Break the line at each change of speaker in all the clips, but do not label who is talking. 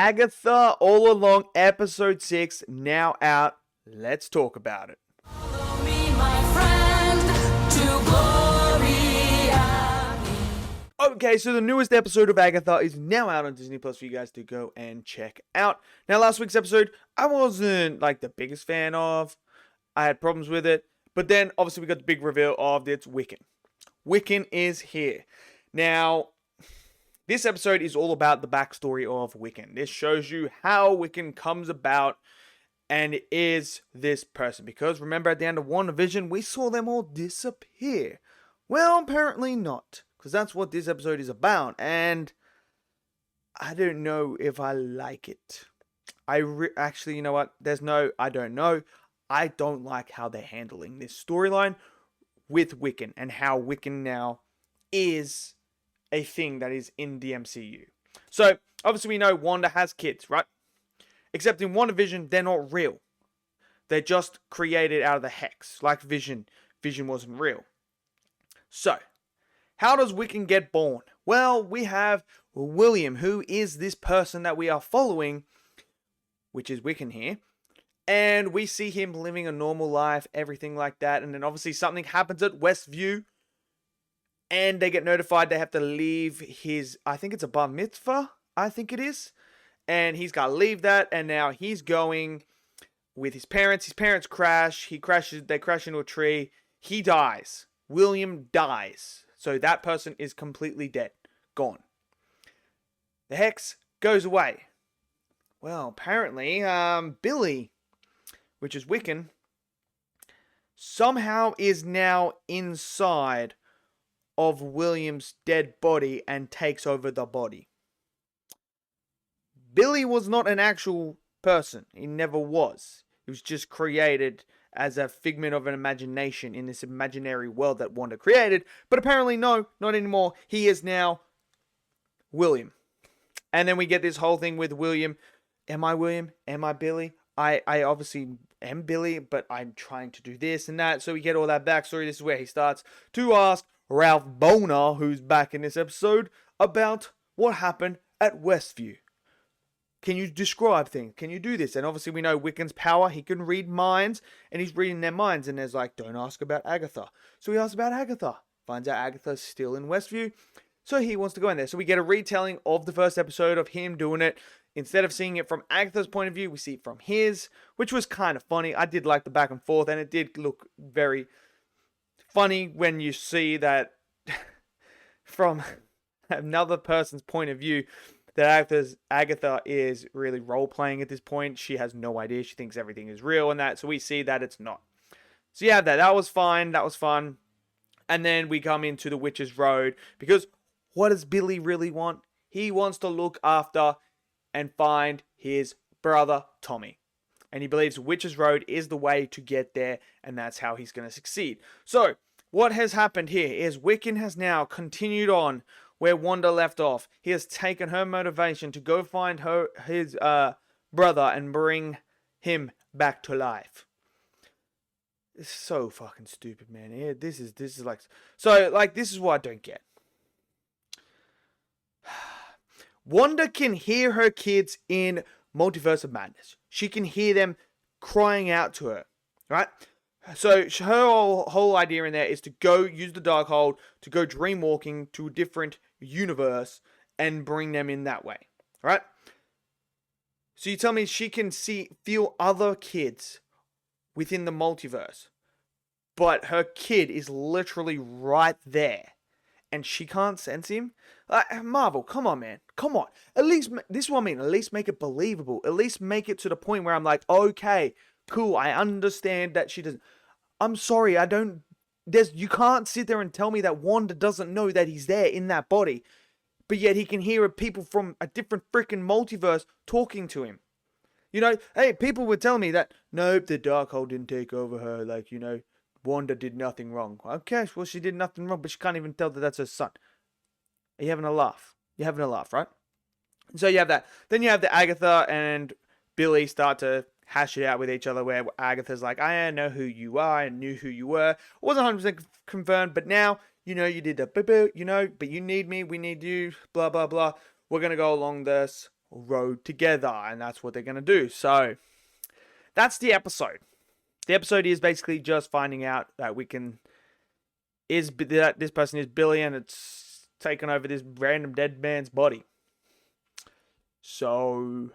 Agatha All Along episode 6 now out. Let's talk about it.
Follow me, my friend, to glory.
Okay, so the newest episode of Agatha is now out on Disney Plus for you guys to go and check out. Now, last week's episode, I wasn't like the biggest fan of. I had problems with it. But then, obviously, we got the big reveal of it's Wiccan. Wiccan is here. Now, this episode is all about the backstory of Wiccan. This shows you how Wiccan comes about and is this person. Because remember, at the end of WandaVision, we saw them all disappear. Well, apparently not. Because that's what this episode is about. And I don't know if I like it. Actually, you know what? I don't know. I don't like how they're handling this storyline with Wiccan. And how Wiccan now is a thing that is in the MCU. So, obviously we know Wanda has kids, right? Except in WandaVision, they're not real. They're just created out of the hex, like Vision. Vision wasn't real. So, how does Wiccan get born? Well, we have William, who is this person that we are following, which is Wiccan here. And we see him living a normal life, everything like that. And then obviously something happens at Westview. And they get notified they have to leave his, I think it's a bar mitzvah, I think it is. And he's got to leave that. And now he's going with his parents. His parents crash. They crash into a tree. He dies. William dies. So that person is completely dead. Gone. The hex goes away. Well, apparently, Billy, which is Wiccan, somehow is now inside of William's dead body and takes over the body. Billy was not an actual person. He never was. He was just created as a figment of an imagination in this imaginary world that Wanda created. But apparently, no, not anymore. He is now William. And then we get this whole thing with William. Am I William? Am I Billy? I obviously am Billy, but I'm trying to do this and that. So we get all that backstory. This is where he starts to ask Ralph Boner, who's back in this episode, about what happened at Westview. Can you describe things? Can you do this? And obviously we know Wiccan's power. He can read minds, and he's reading their minds. And there's like, don't ask about Agatha. So he asks about Agatha. Finds out Agatha's still in Westview. So he wants to go in there. So we get a retelling of the first episode of him doing it. Instead of seeing it from Agatha's point of view, we see it from his, which was kind of funny. I did like the back and forth, and it did look very funny when you see that from another person's point of view that Agatha is really role-playing at this point. She has no idea. She thinks everything is real and that. So we see that it's not. So you have that. That was fine. That was fun. And then we come into the Witch's Road. Because what does Billy really want? He wants to look after and find his brother, Tommy. And he believes Witch's Road is the way to get there. And that's how he's going to succeed. So, what has happened here is Wiccan has now continued on where Wanda left off. He has taken her motivation to go find his brother and bring him back to life. It's so fucking stupid, man. Yeah, this is like... So, like, this is what I don't get. Wanda can hear her kids in Multiverse of Madness. She can hear them crying out to her, right? So her whole idea in there is to go use the Darkhold to go dream walking to a different universe and bring them in that way, right? So you tell me she can feel other kids within the multiverse, but her kid is literally right there, and she can't sense him? Marvel, come on, man. Come on. At least, this is what I mean. At least make it believable. At least make it to the point where I'm like, okay, cool, I understand that she doesn't. I'm sorry, you can't sit there and tell me that Wanda doesn't know that he's there in that body, but yet he can hear people from a different freaking multiverse talking to him. You know, hey, people were telling me that, nope, the Darkhold didn't take over her, like, you know, Wanda did nothing wrong. Okay, well, she did nothing wrong, but she can't even tell that that's her son. Are you having a laugh? You're having a laugh, right? So you have that. Then you have the Agatha and Billy start to hash it out with each other, where Agatha's like, I know who you are, I knew who you were. It wasn't 100% confirmed, but now, you know, you did the boo-boo, you know, but you need me, we need you, blah, blah, blah. We're going to go along this rode together, and that's what they're going to do. So that's the episode. The episode is basically just finding out that that this person is Billy, and it's taken over this random dead man's body. So,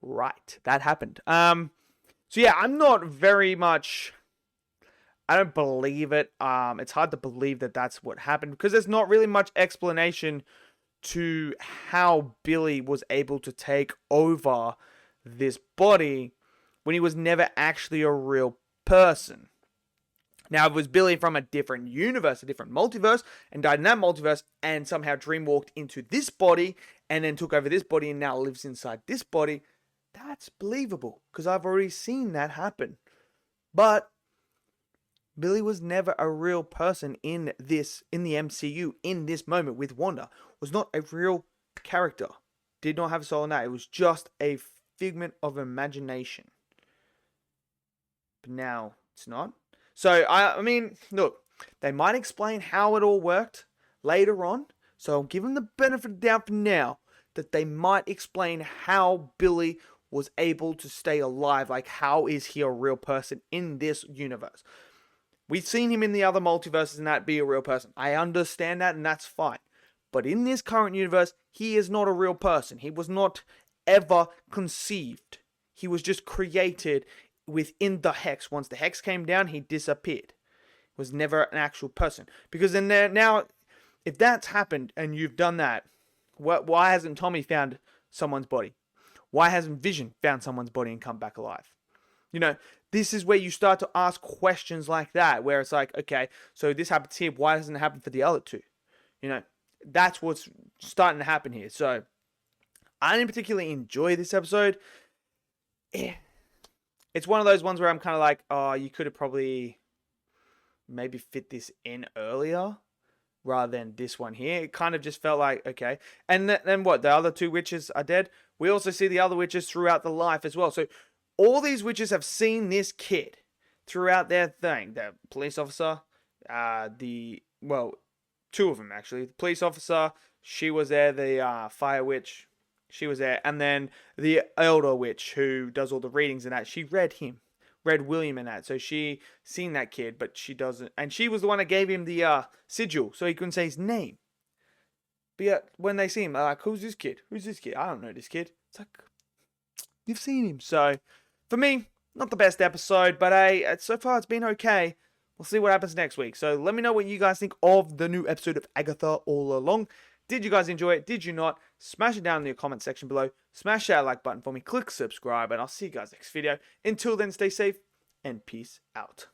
right, that happened. So yeah, I'm not very much. I don't believe it. It's hard to believe that that's what happened because there's not really much explanation to how Billy was able to take over this body when he was never actually a real person. Now, if it was Billy from a different universe, a different multiverse, and died in that multiverse, and somehow dreamwalked into this body, and then took over this body, and now lives inside this body, that's believable, because I've already seen that happen. But Billy was never a real person in the MCU, in this moment with Wanda. Was not a real character. Did not have a soul in that. It was just a figment of imagination. But now, it's not. So, I mean, look, they might explain how it all worked later on. So, I'll give them the benefit of the doubt for now that they might explain how Billy was able to stay alive. Like, how is he a real person in this universe? We've seen him in the other multiverses and that be a real person. I understand that, and that's fine. But in this current universe, he is not a real person. He was not ever conceived. He was just created within the hex. Once the hex came down, he disappeared. He was never an actual person. Because then now, if that's happened and you've done that, why hasn't Tommy found someone's body? Why hasn't Vision found someone's body and come back alive? You know, this is where you start to ask questions like that, where it's like, okay, so this happens here, why doesn't it happen for the other two? You know, that's what's starting to happen here. So, I didn't particularly enjoy this episode. It's one of those ones where I'm kind of like, oh, you could have probably maybe fit this in earlier rather than this one here. It kind of just felt like, okay. And then what? The other two witches are dead. We also see the other witches throughout the life as well. So all these witches have seen this kid throughout their thing. The police officer, two of them actually. The police officer, she was there. The fire witch, she was there. And then the elder witch who does all the readings and that, she read William in that. So she seen that kid, but she doesn't. And she was the one that gave him the sigil so he couldn't say his name. But yet, when they see him, they're like, who's this kid? Who's this kid? I don't know this kid. It's like, you've seen him. So, for me, not the best episode, but so far it's been okay. We'll see what happens next week. So let me know what you guys think of the new episode of Agatha All Along. Did you guys enjoy it? Did you not? Smash it down in the comment section below. Smash that like button for me. Click subscribe, and I'll see you guys next video. Until then, stay safe, and peace out.